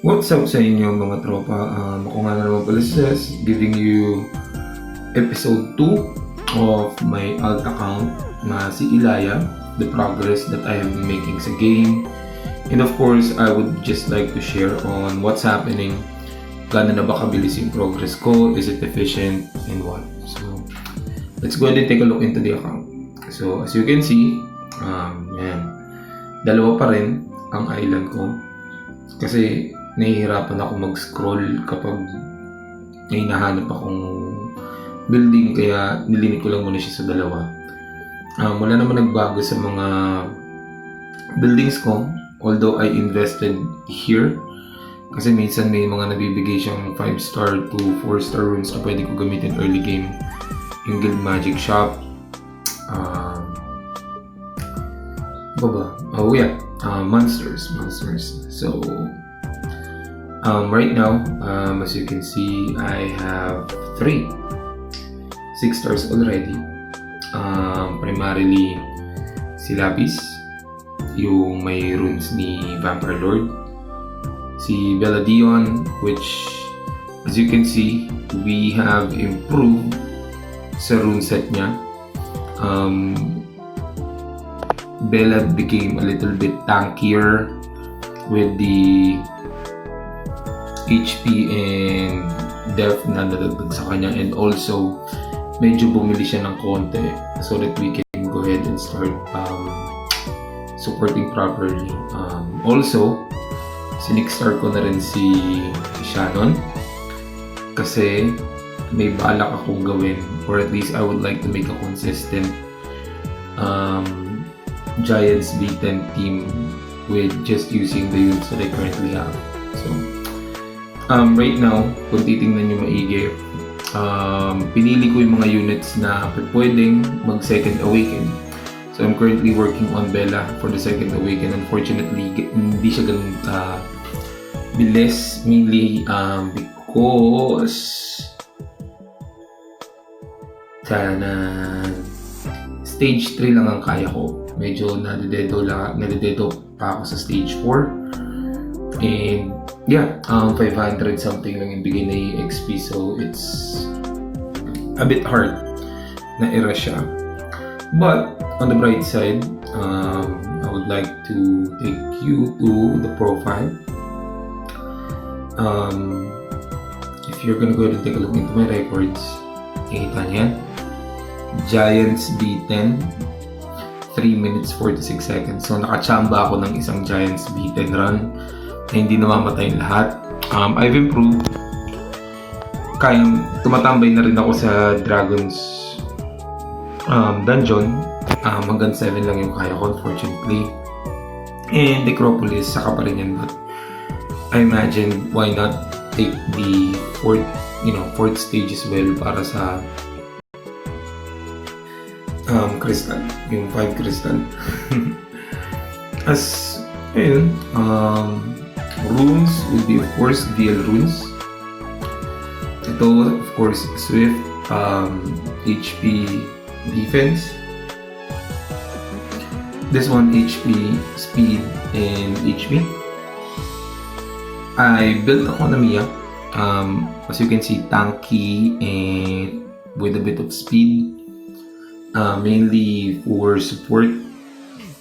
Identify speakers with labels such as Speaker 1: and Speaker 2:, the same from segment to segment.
Speaker 1: What's up sa inyo mga tropa? Ako nga na naman pala si Ces, giving you episode 2 of my alt account na si Ilaya, the progress that I have been making sa game. And of course, I would just like to share on what's happening. Gaano na ba kabilis yung progress ko? Is it efficient? And what? So, let's go ahead and take a look into the account. So, as you can see, yan. Dalawa pa rin ang island ko. Kasi nahihirapan ako mag-scroll kapag may hinahanap akong building, kaya nilimit ko lang muna siya sa dalawa. Wala naman nagbago sa mga buildings ko, although I invested here kasi minsan may mga nabibigay siyang 5-star to 4-star runes na pwede ko gamitin early game. Yung Guild Magic Shop, monsters. So right now, as you can see, I have 6 stars already. Primarily si Lapis, yung may runes ni Vampire Lord, si Beladion, which as you can see, we have improved sa rune set niya. Bella became a little bit tankier with the HP and depth na nadagdag sa kanya, and also medyo bumili siya ng konti so that we can go ahead and start supporting properly. Also, sinig-star ko na rin si Shannon kasi may balak akong gawin, or at least I would like to make a consistent Giants beaten team with just using the units that I currently have. So right now, kung titingnan nyo maigi, pinili ko yung mga units na pwedeng mag second awaken. So I'm currently working on Bella for the second awaken. Unfortunately, hindi siya ganun bilis, mainly because stage 3 lang ang kaya ko. Medyo nadidedo pa ako sa stage 4. And yeah, 500 something lang yung bigay na XP, so it's a bit hard na i-rush siya. But on the bright side, I would like to take you to the profile. If you're gonna go ahead and take a look into my records, nakita niya, Giants beaten 3 minutes 46 seconds. So nakachamba ako ng isang Giants beaten run na hindi namamatay lahat. I've improved. Kayang tumatambay na rin ako sa Dragon's dungeon. Hanggang 7 lang yung kaya ko, unfortunately. And Necropolis, saka pa rin yan. But I imagine why not take the fourth stage as well para sa crystal, yung 5 crystal. As ayun, runes will be of course DL runes. Ito of course Swift, HP defense. This one HP speed and HP. I built ako na Mia. As you can see, tanky and with a bit of speed. Mainly for support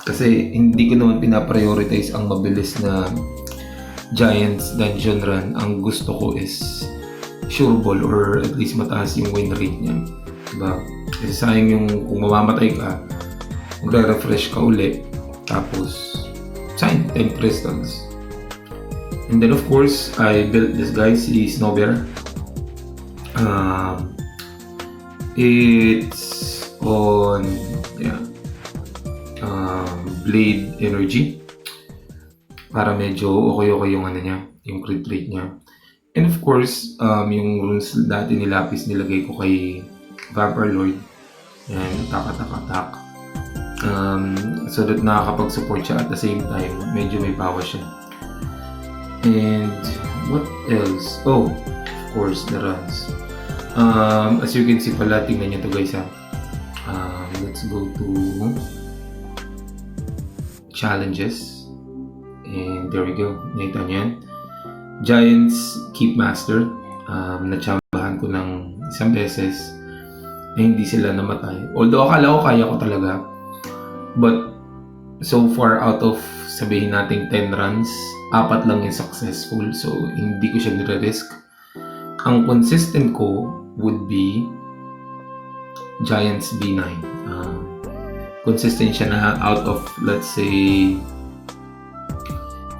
Speaker 1: kasi hindi ko naman pinaprioritize ang mabilis na Giants dungeon run. Ang gusto ko is sureball, or at least mataas yung win rate niya, diba? Kasi sayang yung kung mamamatay ka, magre-refresh ka uli, tapos sayang 10 crystals. And then of course I built this guy, si Snowbear. It's on blade energy para medyo okay yung niya, yung crit rate niya. And of course, yung runes dati ni Lapis nilagay ko kay Vampire Lord. Yan, attack. So that nakakapag-support siya at the same time, medyo may bawas siya. And what else? Oh, of course, the runs. As you can see pala, tingnan nyo to guys ha. Let's go to challenges, and there we go. Nakita nyo yan, Giants Keep Master. Natsambahan ko ng isang beses na hindi sila namatay. Although akala ko kaya ko talaga. But so far out of sabihin natin 10 runs, 4 lang yung successful. So hindi ko siya nire-risk. Ang consistent ko would be Giants B9. Consistent siya na out of, let's say,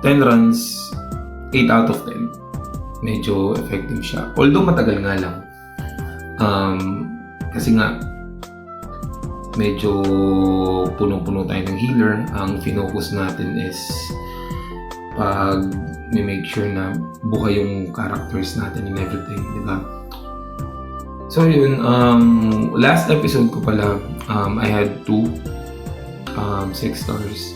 Speaker 1: 10 runs, 8 out of 10. Medyo effective siya. Although matagal nga lang. Kasi nga, medyo punong-puno tayo ng healer. Ang finocus natin is pag make sure na buka yung characters natin and everything, di ba? So yun, last episode ko pala, I had 2 6 stars.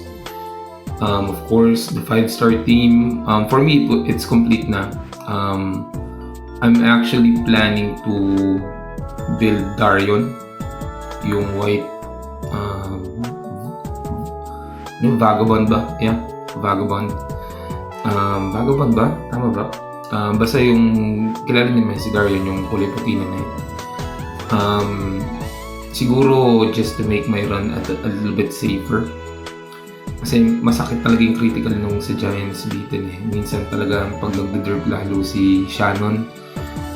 Speaker 1: Of course, the 5-star team, for me, it's complete na. I'm actually planning to build Darion, yung white, Vagabond ba? Yeah, Vagabond. Vagabond ba? Tama ba? Basta yung, kilala niyo si Darion, yung kulay puti na yun. Siguro just to make my run a little bit safer. Kasi masakit talaga yung critical nung sa Giants beaten eh. Minsan talaga pag nag-derp lalo si Shannon,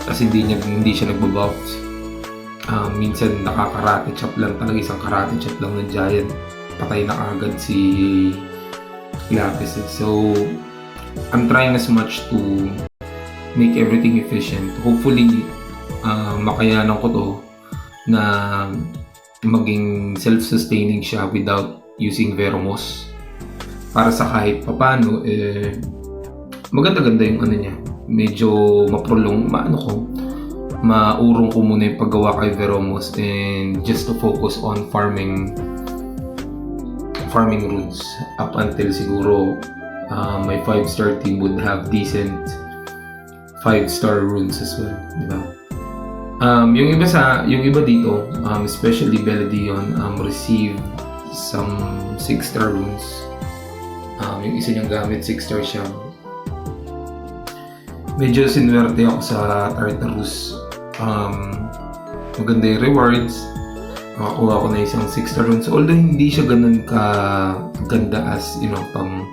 Speaker 1: kasi hindi siya nagbabuff. Minsan nakakarate chop lang talaga, isang karate chop lang ng Giant. Patay na agad si Lapis. So, I'm trying as much to make everything efficient. Hopefully, makayanan ko to na maging self-sustaining siya without using Veromos. Para sa kahit papano, maganda-ganda yung ano niya. Medyo maurong ko muna yung paggawa kay Veromos and just to focus on farming runes up until siguro my 5-star team would have decent 5-star runes as well, di ba? Yung iba dito, especially Beladion, received some 6-star runes. Yung isa niyang gamit, 6-star siya. Medyo sinwerte ako sa Tartarus. Maganda yung rewards. Makakuha ko na isang 6-star runes. Although hindi siya ganun ganda as, pang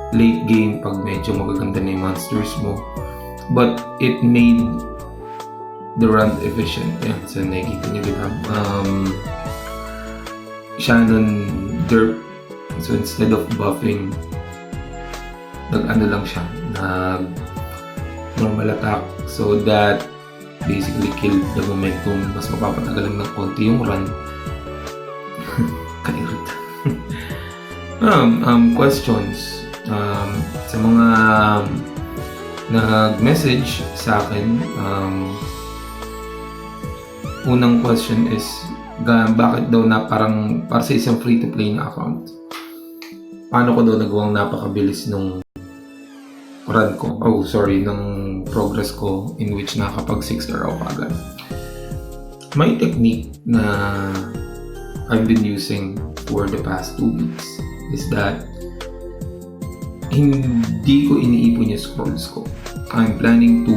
Speaker 1: late game pag medyo magaganda na yung monsters mo. But it made the run efficient. Yan, so nakikita niyo, diba? Shannon derp. So instead of buffing, nag-ano lang siya, normal attack. So that basically killed the momentum. Mas mapapatagal lang ng konti yung run. Kairit. Questions. Sa mga nag-message sa akin, unang question is, bakit daw na parang para sa isang free-to-play na account, paano ko daw nagawang napakabilis nung run ko, ng progress ko in which nakapag 6-star ako agad. My technique na I've been using for the past 2 weeks is that hindi ko iniipon yung scrolls ko. I'm planning to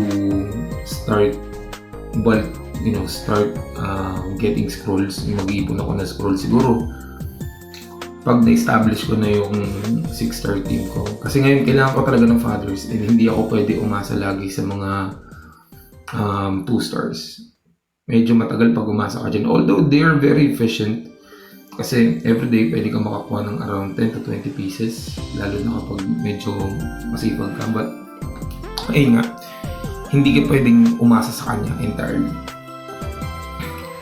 Speaker 1: start getting scrolls. Mag-iipon ako na scrolls siguro pag na-establish ko na yung 6-star team ko. Kasi ngayon kailangan ko talaga ng fathers and hindi ako pwede umasa lagi sa mga 2 stars. Medyo matagal pag umasa ka dyan. Although they are very efficient kasi everyday pwede ka makakuha ng around 10 to 20 pieces, lalo na kapag medyo masipag ka. But ayun nga, hindi ka pwedeng umasa sa kanya entirely.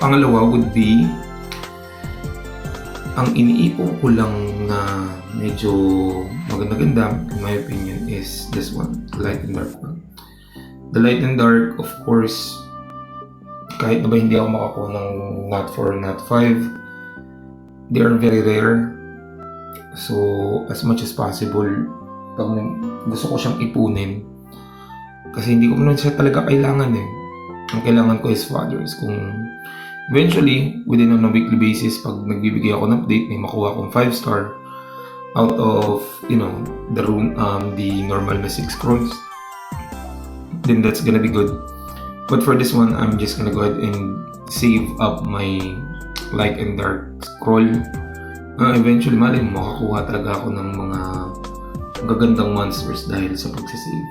Speaker 1: Pangalawa would be, ang iniipon ko lang na medyo maganda-ganda, in my opinion, is this one, the light and dark one. The light and dark, of course, kahit na ba hindi ako makakuha ng not 4, not 5, they are very rare. So, as much as possible, pag gusto ko siyang ipunin, kasi hindi ko naman siya talaga kailangan eh. Ang kailangan ko is fathers. Kung eventually, within on a weekly basis, pag nagbibigay ako ng update, may makuha akong 5-star out of, the normal na 6 scrolls. then that's gonna be good. But for this one, I'm just gonna go ahead and save up my light and dark scroll. Eventually, mali mo, makakuha talaga ako ng mga gagandang monsters dahil sa pagsisave.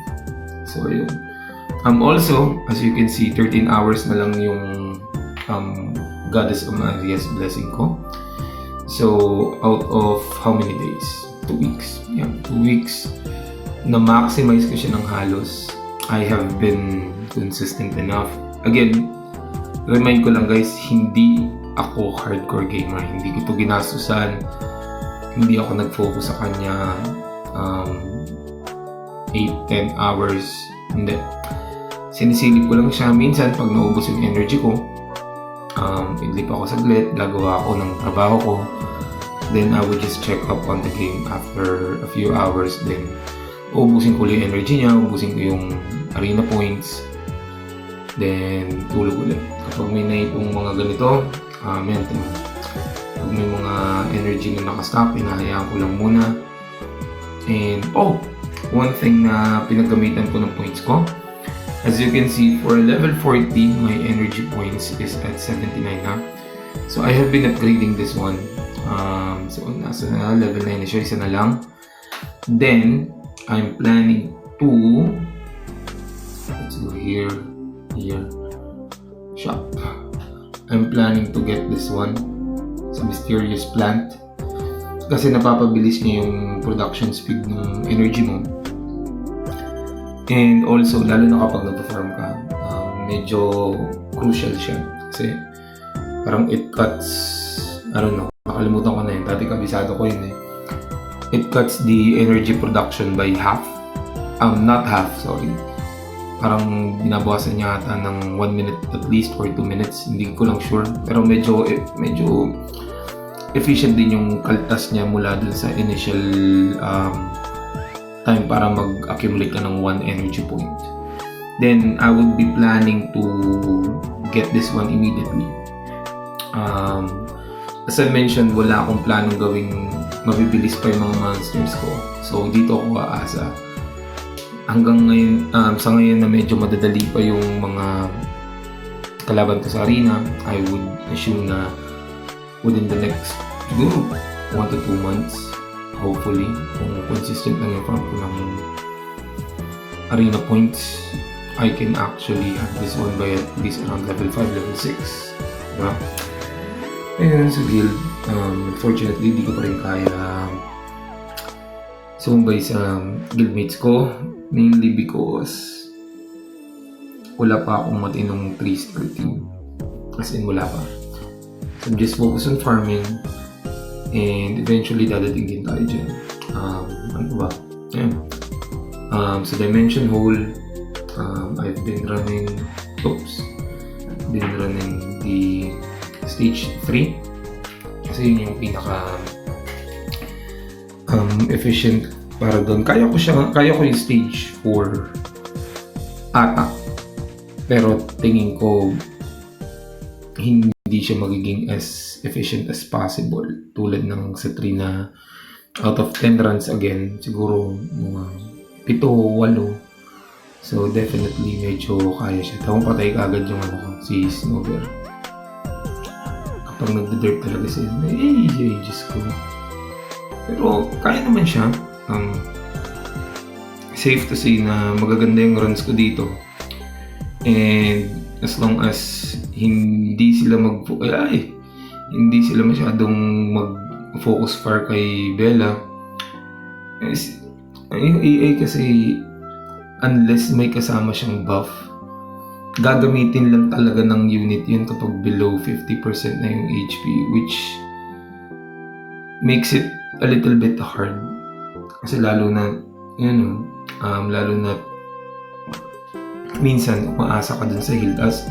Speaker 1: So, yun. Also, as you can see, 13 hours na lang yung Goddess of Maria's blessing ko. So, out of how many days? 2 weeks. Yeah, 2 weeks. Na-maximize ko siya ng halos. I have been consistent enough. Again, remind ko lang guys, hindi ako hardcore gamer. Hindi ko ito ginastusan. Hindi ako nag-focus sa kanya 8-10 hours. Hindi. Sinisilip ko lang siya. Minsan, pag naubos yung energy ko, idlip ako saglit, gagawa ako ng trabaho ko. Then, I would just check up on the game after a few hours. Then, ubusin ko yung energy niya, ubusin ko yung arena points, then tulog ulit. Kapag may naipong mga ganito, pag may mga energy na nakastock, hinahayaan ko lang muna. And one thing na pinagamitan ko ng points ko, as you can see, for level 40, my energy points is at 79 na. So I have been upgrading this one. So nasa level 9 na siya, isa na lang. Then I'm planning to, let's go here, shop. I'm planning to get this one, sa mysterious plant, kasi napapabilis niya yung production speed ng energy mo. And also, lalo na kapag nag-farm ka, medyo crucial siya. Kasi parang it cuts, I don't know, nakalimutan ko na yun. Dati kabisado ko yun eh. It cuts the energy production by half. Not half, sorry. Parang binabawasan niya ata ng 1 minute at least or 2 minutes. Hindi ko lang sure. Pero medyo efficient din yung kaltas niya mula dun sa initial time para mag-accumulate ka ng 1 energy point. Then, I would be planning to get this one immediately. As I mentioned, wala akong planong gawing mabibilis pa yung mga monsters ko. So, dito ako aasa. Hanggang ngayon, sa ngayon na medyo madadali pa yung mga kalaban ko sa arena, I would assume na within the next, siguro, 1 to 2 months, hopefully, kung consistent lang yung farm ko ng arena points, I can actually have this one by at least around level 5, level 6. Diba? Ayun, sa guild, unfortunately, di ko pa rin kaya sumumbay sa guildmates ko, mainly because wala pa akong matinong 3-star team. As in, wala pa. So, I'm just focused on farming and eventually dadating din tayo dyan. Ano ba? Ayan. Sa Dimension Hole, I've been running the stage 3 kasi yun yung pinaka efficient para doon. Kaya ko yung stage 4 ata, pero tingin ko hindi siya magiging as efficient as possible tulad ng sa 3 na out of 10 runs again siguro mga 7-8. So definitely medyo kaya siya. Tawang patay kagad yung si Snowbear. Kapag nagde-dirt talaga siya, Diyos ko. Pero kaya naman siya. Safe to say na magaganda yung runs ko dito. And as long as hindi sila masyadong mag-focus far kay Bella. Yung EA kasi, unless may kasama siyang buff, gagamitin lang talaga ng unit yun kapag below 50% na yung HP, which makes it a little bit hard. Kasi lalo na minsan umaasa ka dun sa heal, as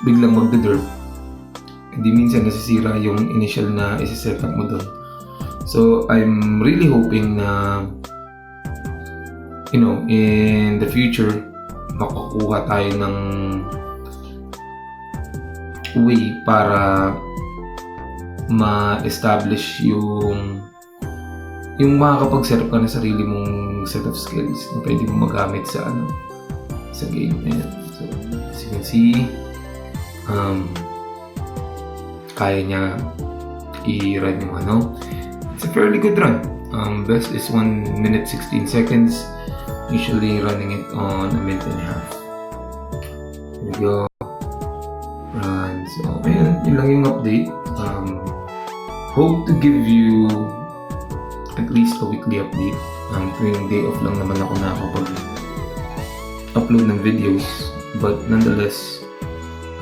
Speaker 1: biglang magde-derp, hindi minsan nasisira yung initial na isa-set up mo dun. So I'm really hoping na in the future makakuha tayo ng way para ma-establish yung makakapag-set up ka na sarili mong set of skills na pwede mo magamit sa game. Ayan. So, as you can see, kaya niya i-run yung ano. It's a fairly good run. Best is 1 minute 16 seconds. Usually running it on a minute and a half. Here we go. Run. So, ayun. Yun lang yung update. Hope to give you at least a weekly update. Tuwing day off lang naman ako nakakapag-upload ng videos. But nonetheless,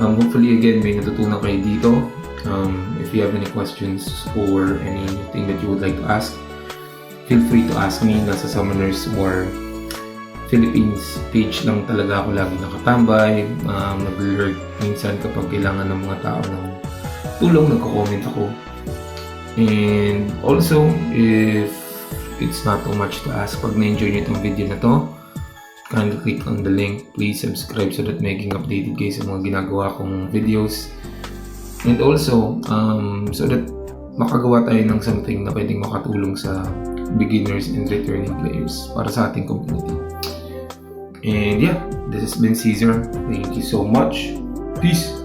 Speaker 1: hopefully again may natutunan kayo dito. If you have any questions or anything that you would like to ask, feel free to ask me. Nasa Summoners or Philippines page lang talaga ako lagi nakatambay. Nag-alert minsan kapag kailangan ng mga tao ng tulong, nagko-comment ako. And also, if it's not too much to ask, pag na-enjoy nyo itong video na to, kindly click on the link. Please subscribe so that making updated kayo sa mga ginagawa kong videos. And also, so that makagawa tayo ng something na pwedeng makatulong sa beginners and returning players para sa ating community. And yeah, this has been Caesar. Thank you so much. Peace!